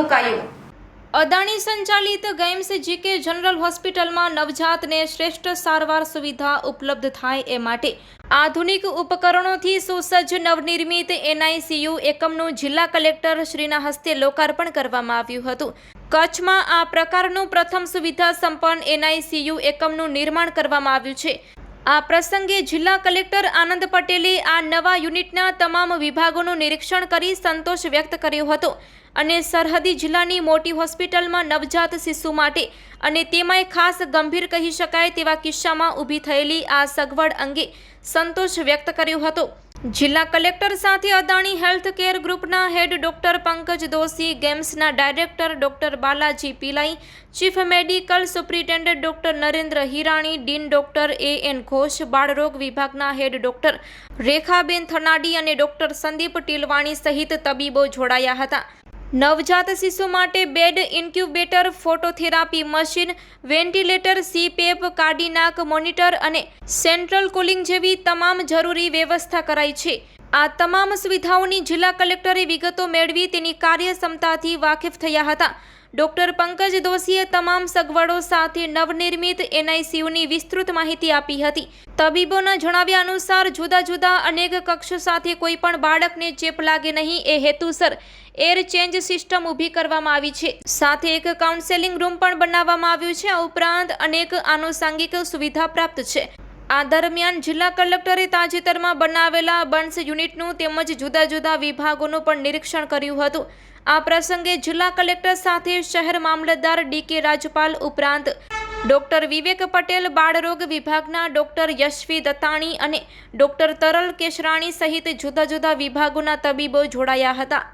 મુકાયું। અદાણી સંચાલિત games GK general હોસ્પિટલમાં નવજાતને શ્રેષ્ઠ સારવાર સુવિધા ઉપલબ્ધ થાય એ માટે આધુનિક ઉપકરણોથી સુસજ્જ નવનિર્મિત NICU એકમનું જિલ્લા કલેક્ટર શ્રીના હસ્તે લોકાર્પણ કરવામાં આવ્યું હતું। કચ્છમાં આ પ્રકારનું પ્રથમ સુવિધા સંપન્ન NICU એકમનું નિર્માણ કરવામાં આવ્યું છે। આ પ્રસંગે જિલ્લા કલેક્ટર આનંદ પટેલે આ નવા યુનિટના તમામ વિભાગોનું નિરીક્ષણ કરી સંતોષ વ્યક્ત કર્યો હતો અને સરહદી જિલ્લાની મોટી હોસ્પિટલમાં નવજાત શિશુ માટે અને તેમાંય ખાસ ગંભીર કહી શકાય તેવા કિસ્સામાં ઊભી થયેલી આ સગવડ અંગે સંતોષ વ્યક્ત કર્યો હતો। જિલ્લા કલેક્ટર સાથે અદાણી હેલ્થ કેર ગ્રુપના હેડ ડોક્ટર પંકજ દોશી, ગેમ્સના director doctor Balaji Pillai, chief medical superintendent doctor Narendra Hirani, dean doctor AN Ghosh, બાળરોગ વિભાગના હેડ ડોક્ટર રેખાબેન થનાડી અને ડોક્ટર સંદીપ ટીલવાણી સહિત તબીબો જોડાયા હતા। નવજાત શિશુ માટે bed, incubator, phototherapy machine, ventilator, CPAP, cardiac monitor અને સેન્ટ્રલ કુલિંગ જેવી તમામ જરૂરી વ્યવસ્થા કરાઈ છે। આ તમામ સુવિધાઓની જિલ્લા કલેક્ટરે વિગતો મેળવી તેની કાર્યક્ષમતાથી વાકેફ થયા હતા। ડોક્ટર પંકજ દોશીએ તમામ સગવડો સાથે નવનિર્મિત NICUની વિસ્તૃત માહિતી આપી હતી। તબીબોના જણાવ્યા અનુસાર જુદા જુદા અનેક કક્ષ સાથે કોઈ પણ બાળકને ચેપ લાગે નહીં એ હેતુસર એર ચેન્જ સિસ્ટમ ઊભી કરવામાં આવી છે। સાથે એક કાઉન્સેલિંગ રૂમ પણ બનાવવામાં આવ્યું છે। આ ઉપરાંત અનેક આનુષાંગિક સુવિધા પ્રાપ્ત છે। આ દરમિયાન જિલ્લા કલેક્ટરે તાજેતરમાં બનાવેલા બર્ન્સ યુનિટનું તેમજ જુદા જુદા વિભાગોનું પણ નિરીક્ષણ કર્યું હતું। આ પ્રસંગે જિલ્લા કલેક્ટર સાથે શહેર મામલતદાર DK રાજપાલ ઉપરાંત ડોક્ટર વિવેક પટેલ, બાળરોગ વિભાગના ડોક્ટર યશવી દત્તાણી અને ડોક્ટર તરલ કેશરાણી સહિત જુદા જુદા વિભાગોના તબીબો જોડાયા હતા।